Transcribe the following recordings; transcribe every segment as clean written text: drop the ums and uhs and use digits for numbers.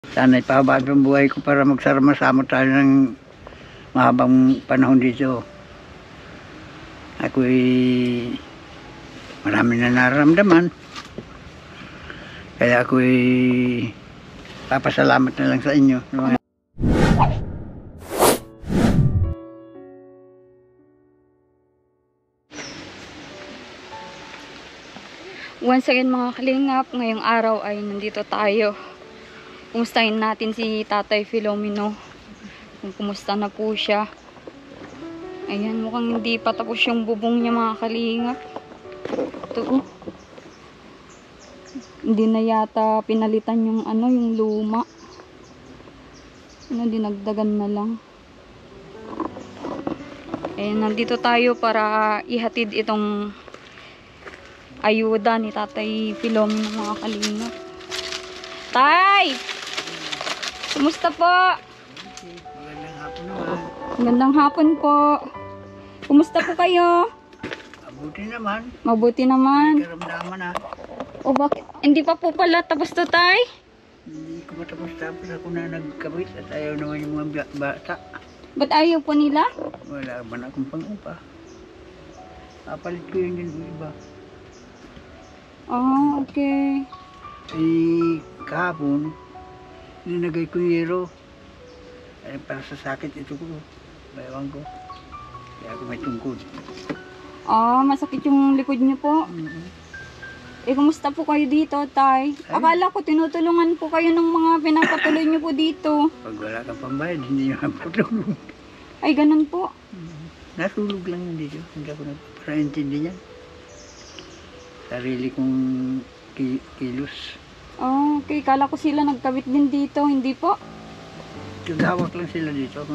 Sana ipahaba ang buhay ko para magsama-sama tayo ng mahabang panahon dito. Ako'y marami na nararamdaman. Kaya ako'y papasalamat na lang sa inyo. Once again mga kalingap, ngayong araw ay nandito tayo. Kumustahin natin si Tatay Filomeno. Kung kumusta na po siya. Ayan, mukhang hindi pa tapos yung bubong niya mga kalingap. Ito oh. Hindi na yata pinalitan yung yung luma. Dinagdagan na lang. Ayan, nandito tayo para ihatid itong ayuda ni Tatay Filomeno mga kalingap. Tay! Kumusta po? Magandang hapon naman. Magandang hapon po. Kumusta po kayo? Mabuti naman. Mabuti naman. May karamdaman na. O bakit? Hindi pa po pala tapos to, Tay? Hindi ko matapos-tapos ako na nagkabit at ayaw naman yung mga bata. Ba't ayaw po nila? Wala man akong pang-upa. Kapalit ko yun yung iba. Ah, okay. Ay kahapon, ninagay ko yung yero. Ay para sa sakit ito ko. Bayawang ko. Kaya ako may tungkod. Ah, masakit yung likod niyo po. Eh, kumusta po kayo dito, Tay? Akala ko tinutulungan po kayo ng mga pinapatuloy niyo po dito. Pag wala kang pambayad, hindi nyo napatulong. Ay, ganun po. Nasulog lang yun dito. Hindi ako nagparaintindi niyan. Sarili kong kilos. Oh, okay. Kala ko sila nagkabit din dito. Hindi po? Naghawak lang sila dito. Ako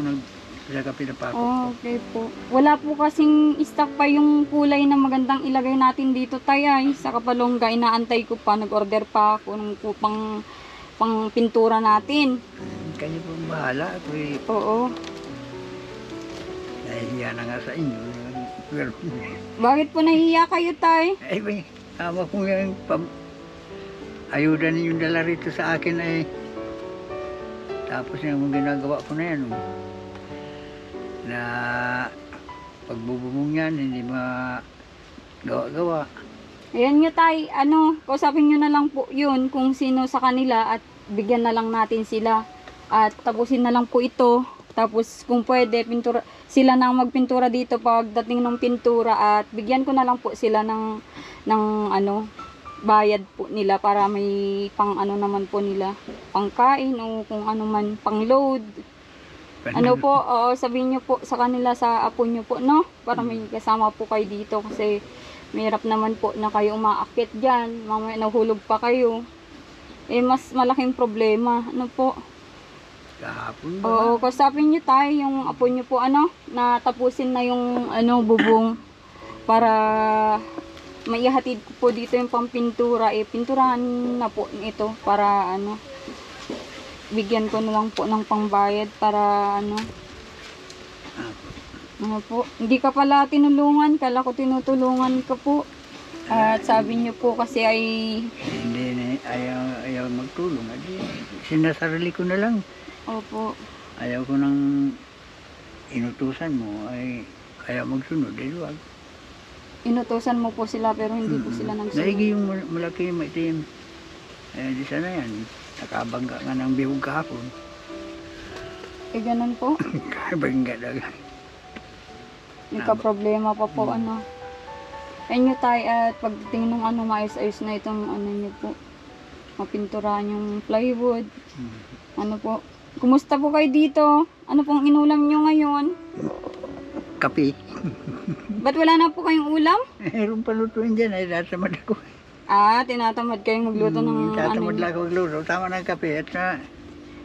sila pinapakot. Oh, okay po. Wala po kasing stock pa yung kulay na magandang ilagay natin dito, Tay. Ay, sa Kapalongga, inaantay ko pa. Nag-order pa ako ng pang pintura natin. Kanya po bahala. Ako'y Oo. nahihiya na nga sa inyo. Pero, Bakit po nahihiya kayo, Tay? ay, may hawak mo yung ayuda ninyong dala rito sa akin ay tapos yung ginagawa ko na yan. Na pagbubumong yan, hindi magawa-gawa. Ayan nyo, Tay. Kausapin nyo na lang po yun kung sino sa kanila at bigyan na lang natin sila. At tapusin na lang po ito. Tapos kung pwede, sila nang magpintura dito pagdating ng pintura at bigyan ko na lang po sila ng bayad po nila para may pang naman po nila, pangkain o kung ano man, pang load. Sabihin nyo po sa kanila, sa apo nyo po, no? Para may kasama po kayo dito kasi mahirap naman po na kayo umaakit dyan. Mamaya nahulog pa kayo. Eh, mas malaking problema. Ano po? Kahapon ba? Oo, kausapin nyo tayo yung apo nyo po, na tapusin na yung bubong para maihatid ko po dito yung pampintura. Pinturahan na po ito para bigyan ko na lang po ng pangbayad para po. Hindi ka pala tinulungan, kala ko tinutulungan ka po. At sabi nyo po kasi ay Hindi na, ayaw magtulong. Sinasarili ko na lang. opo. Ayaw ko nang inutusan mo ay ayaw magsunod. Wag. Inutusan mo po sila pero hindi po sila nagsunod. Naigi yung malaki maitim. Di sana yan. Nakabangga nga ng bihog kahapon. Eh, ganun po. Kabangga na. Nagka-problema pa po, Ayun nyo tayo at pagtingin ng maayos-ayos na itong nyo po. Mapinturahan yung plywood. Po. Kumusta po kayo dito? Ano pong inulam nyo ngayon? Kape. Ba't wala na po kayong ulam? Meron pa lutuin dyan ay tatamad ako. Tinatamad kayong magluto ng Tatamad lang ako magluto. Tama ng kape at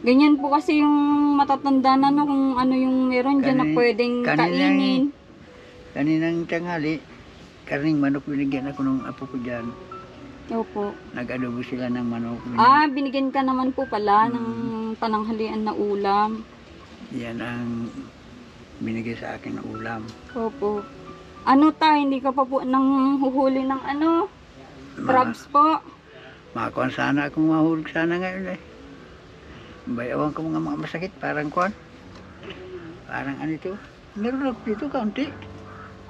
ganyan po kasi yung matatanda na kung yung meron dyan na pwedeng kainin. Kaninang tanghali, karning manok binigyan ako ng apo ko dyan. Opo. Nag-adobo sila ng manok. Binigyan ka naman po pala ng pananghalian na ulam. Yan ang binigay sa akin na ulam. Opo. Hindi ka pa po nang huhuli ng crabs po? Makakuha sana akong mahulog sana ngayon eh. Bayawan ko mga masakit, parang kuan. Parang ano ito. Meron ako dito, kaunti.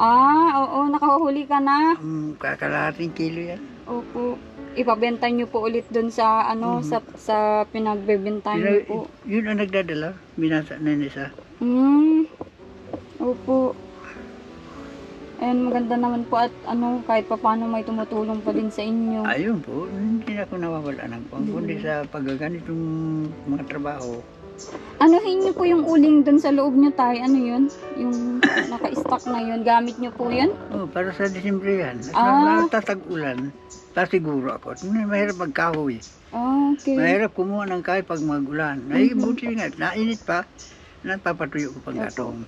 Oo, nakahuhuli ka na. Kakalahating kilo yan. Opo. Ipabenta nyo po ulit dun sa ano, sa pinagbebenta nyo po. Yun ang nagdadala. Binasa na yun isa. Opo. Ayan, maganda naman po at ano, kahit papaano may tumutulong pa din sa inyo. Ayun po, hindi na ako nawawala ng pang. Kundi sa paggaganitong mga trabaho. Anuhin nyo po yung uling dun sa loob nyo tayo. Ano yun? Yung naka-stock na yun. Gamit nyo po yun? Para sa Disyembre yan. Ah. Tatag-ulan. Siguro ako. Mahirap magkahoy. Okay. Mahirap kumuha ng kahoy pag mag-ulan. Ay, buti nga. Nainit pa. Napapatuyo ko pang gatong.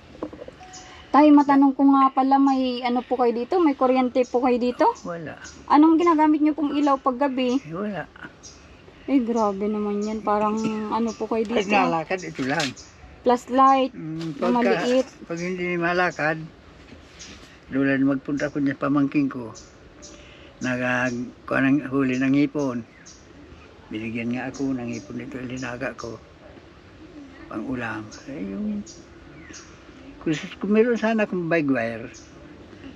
Tay, matanong ko nga pala, may ano po kayo dito? May kuryente po kayo dito? Wala. Anong ginagamit nyo pong ilaw pag gabi? Wala. Eh, grabe naman yan. Parang ano po kayo Pag dito? nalakad, ito lang. Flashlight, Pagka, maliit. pag hindi malakad, doon magpunta ko niya pamangking ko. Kuha ng huli ng ipon. Binigyan nga ako ng ipon nito, ilinaga ko. Pang ulam. Kung meron sana akong bike wire,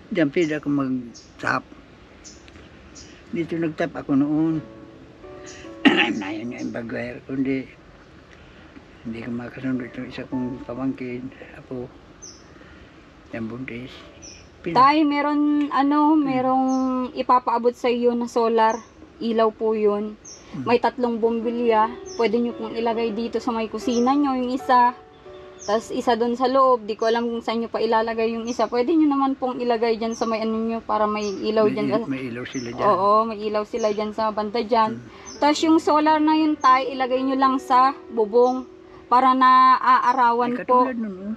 diyan pwede ako mag-tap. Dito nag-tap ako noon. Nayan nga yung bike wire, kundi hindi ko makasundo ito isa kong pamangkin. Apo, yung buntis. Tay, merong ipapaabot sa iyo na solar. Ilaw po yun. May 3 bombilya. Pwede nyo pong ilagay dito sa may kusina nyo, yung isa. Tapos isa doon sa loob. Di ko alam kung saan nyo pa ilalagay yung isa. Pwede nyo naman pong ilagay dyan sa may ano nyo para may ilaw dyan. May ilaw sila dyan. Oo, may ilaw sila dyan sa banda dyan. Tapos yung solar na yun, tay, ilagay nyo lang sa bubong para na aarawan po. Katulad nun,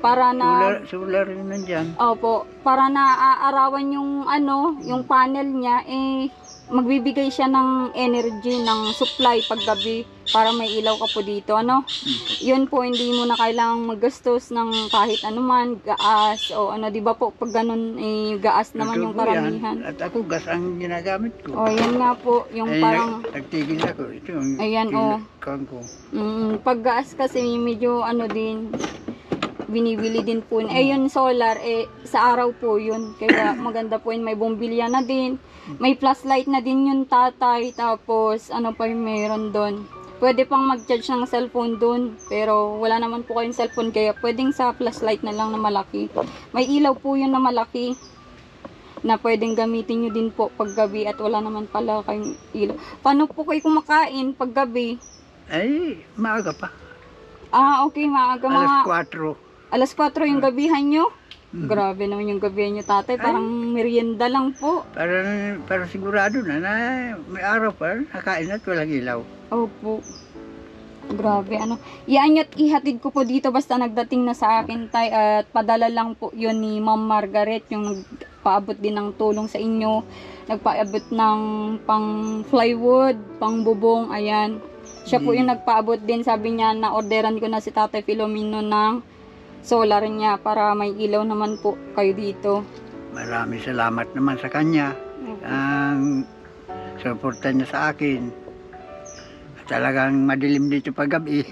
Para na solar yun nandyan. Opo, para naaarawan yung ano, yung panel niya, magbibigay siya ng energy, ng supply paggabi para may ilaw ka po dito, ano? Yun po, hindi mo na kailangang maggastos ng kahit anuman, gaas, o ano, di ba po, pag ganun, gaas naman yung karamihan. At ako, gas ang ginagamit ko. O, yan nga po, yung parang, nagtigil ako. Ito yung ayan, kang ko. Pag gaas kasi, medyo ano din, binibili din po. Yun solar, sa araw po yun. Kaya maganda po yun. May bombilya na din. May flashlight na din yun, tatay. Tapos, ano pa yung meron doon. Pwede pang mag-charge ng cellphone doon. Pero wala naman po kayong cellphone. Kaya pwedeng sa flashlight na lang na malaki. May ilaw po yun na malaki. Na pwedeng gamitin nyo din po pag gabi. At wala naman pala kayong ilaw. Paano po kayo kumakain pag gabi? Ay, maaga pa. Okay, maaga. Alas 4. Alas 4 yung gabihan nyo? Grabe naman yung gabihan nyo, tatay. Parang merienda lang po. Para sigurado na may araw pa, nakain at walang ilaw. Opo. Grabe, ano. Yan at ihatid ko po dito basta nagdating na sa akin, tay. At padala lang po yun ni Ma'am Margaret, yung nagpaabot din ng tulong sa inyo. Nagpaabot ng pang plywood, pang bubong, ayan. Siya po yung nagpaabot din, sabi niya, na-orderan ko na si Tatay Filomeno ng solar niya para may ilaw naman po kayo dito. Maraming salamat naman sa kanya. Ang suporta niya sa akin. Talagang madilim dito pag gabi.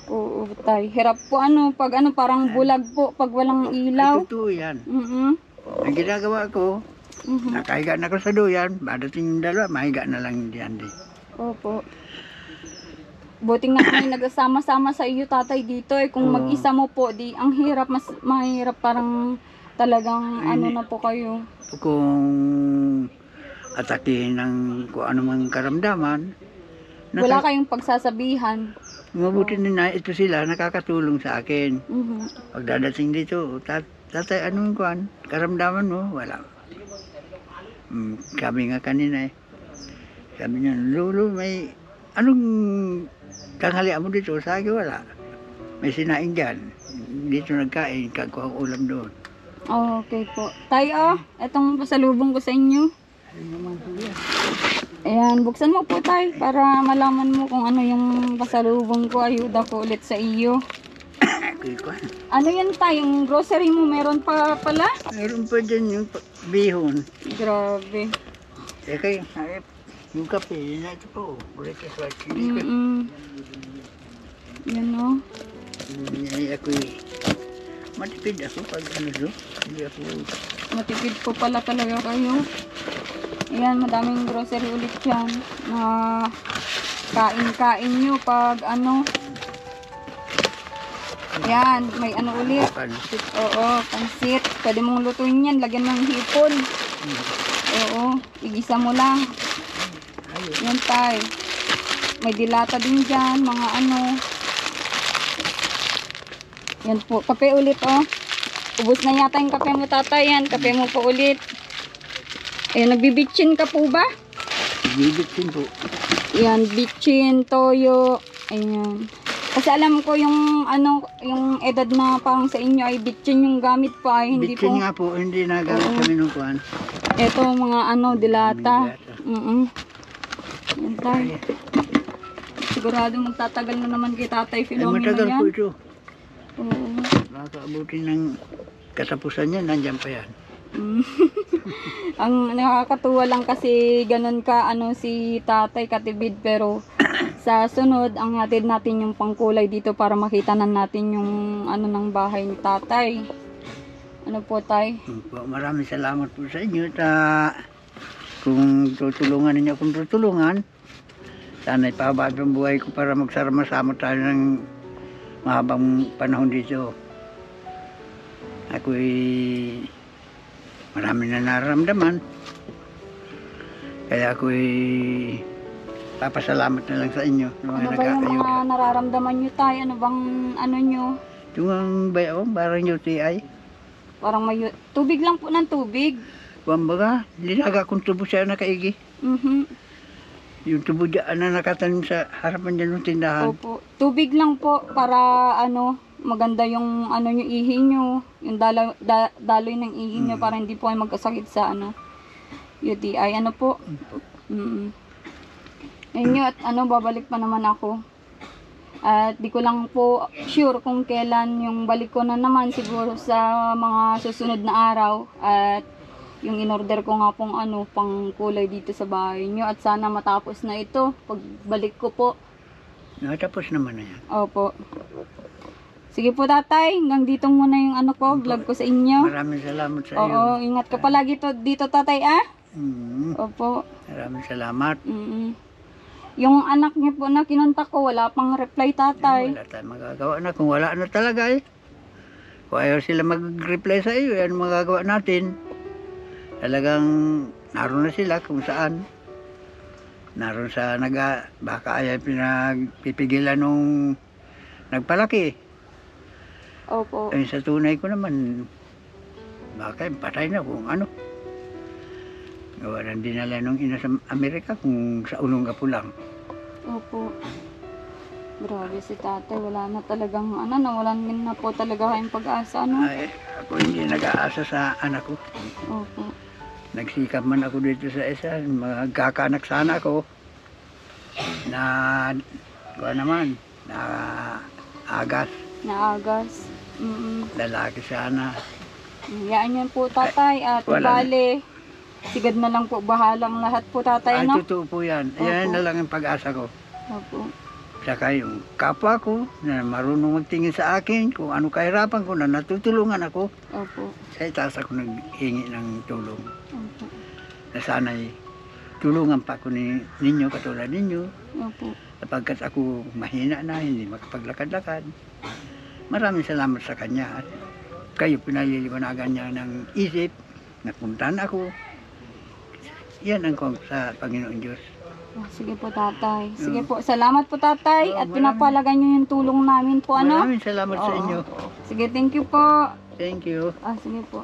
Oo, tay. Hirap po pag parang bulag po pag walang ilaw. Ay, totoo yan. Ang ginagawa ko, nakahiga na ako sa duyan, badating yung dalawa, mahiga na lang diyan din. Opo. Buti nga may nagsama-sama sa iyo, tatay, dito. Kung mag-isa mo po, ang hirap, mas mahirap, parang talagang na po kayo. Kung atakihin ng kung anumang karamdaman, wala kayong pagsasabihan. Mabuti na ito sila, nakakatulong sa akin. Pagdadating dito, tatay, anong kuan? Karamdaman mo? Wala. Sabi nga kanina sabi niya, Lolo, may anong tanghalian mo dito? Sa akin wala. May sinaing dyan. Dito nagkain, kakuha ulam doon. Okay po. Tayo, itong pasalubong ko sa inyo. Ayan, buksan mo po, tay, para malaman mo kung ano yung pasalubong ko. Ayuda ko ulit sa iyo. Ano yan, tay? Yung grocery mo meron pa pala? Meron pa dyan yung bihon. Grabe. Kayo, yung kape, yun na ito po. Breakfast white. Yan o. Ay, matipid ako pag ano do. Hindi ako, Matipid po pala talaga kayo. Ayan, madaming grocery ulit yan. Na kain-kain nyo pag ano. Ayan, may ano ulit. pansit. Oo, pansit. Pwede mong lutuin yan. Lagyan ng hipon. Oo, igisa mo lang. Ayun. Yan tay. May dilata din dyan. Mga ano. Yan po. Kape ulit oh. Ubus na yata yung kape mo tatay. Yan, kape mo po ulit. Ayan, nagbibitchin ka po ba? Bibitsin po. Yan, bitchin, toyo. Ayan. Kasi alam ko yung ano, yung edad na parang sa inyo ay bitchin yung gamit po ay hindi Bitsin po. nga po, hindi nagamit Oo. kami nung kuhan. Ito mga ano, dilata. Dilata. Yan tayo. Sigurado magtatagal na naman kay Tatay Ay, Filomeno matagal yan. po ito. Oo. Makakaabutin ng katapusan yan, nandyan pa yan. Mm. Ang nakakatuwa lang kasi ganun ka ano si Tatay Katibid, pero sa sunod ang hatid natin yung pangkulay dito para makita na natin yung ano ng bahay ni Tatay. Ano po tay? Po, maraming salamat po sa inyo. Kung tutulungan ninyo akong tutulungan, sana ipahaba ang buhay ko para magsama-sama tayo ng mahabang panahon dito. Ako'y marami na nararamdaman. Kaya ako'y papasalamat na lang sa inyo. Ano ba yung mga nararamdaman nyo tay? Ano bang ano nyo? Yung ang bayawang parang UTI. Parang may tubig lang po ng tubig. Kumbaga, linaga kong tubo siya nakaigi. Yung tubo dyan na nakatanim sa harapan dyan ng tindahan. Opo. Tubig lang po para ano, maganda yung ano nyo ihi nyo. Yung daloy ng ihi nyo para hindi po kayo magkasakit sa ano, UTI. Ano po? Ayun at ano, babalik pa naman ako. At di ko lang po sure kung kailan yung balik ko na naman, siguro sa mga susunod na araw. At yung in-order ko nga pong ano, pang kulay dito sa bahay nyo. At sana matapos na ito pagbalik ko po. Nakatapos naman na yan. Opo. Sige po tatay, hanggang dito muna yung ano ko, vlog ko sa inyo. Maraming salamat sa iyo. Oo, ingat ka palagi dito tatay ah. Opo. Maraming salamat. Yung anak niya po na kinontak ko, wala pang reply tatay. Wala tayong magagawa na kung wala na talaga eh. Kung ayaw sila mag-reply sa iyo, yan magagawa natin. Talagang naroon na sila kung saan. Naroon sa baka ayaw pinagpipigilan nung nagpalaki. Opo. Ay sa tunay ko naman, baka patay na kung ano. Gawa ng dinala nung ina sa Amerika kung sa Olongapo lang. Opo. Grabe si tatay, wala na talagang ano, nawalan min na po talaga kayong pag-asa, ano? Ay, ako hindi nag-aasa sa anak ko. Opo. Nagsikap man ako dito sa isa, magkakaanak sana ako. Na, naman, na agas, Naagas. lalaki sana. Yan yan po tatay at wala bale. Sigad na lang po, bahalang lahat po tatay, Ay, no? totoo po yan. Yan na lang ang pag-asa ko. Opo. Saka yung kapwa ko na marunong magtingin sa akin kung ano kahirapan ko na natutulungan ako. Opo. Sa itaas ako naghingi ng tulong. Opo. Na sana'y tulungan pa ako ninyo katulad ninyo. Opo. Sapagkat ako mahina na, hindi makapaglakad-lakad. Maraming salamat sa kanya. At kayo pinaliliwanagan niya ng isip, napuntahan ako. Yan ang kong sa Panginoon Diyos. Sige po tatay. Sige po. Salamat po tatay. At maraming- pinapalagan nyo yung tulong namin po, ano? Maraming salamat sa Oo. inyo. Sige, thank you po. Thank you. Sige po.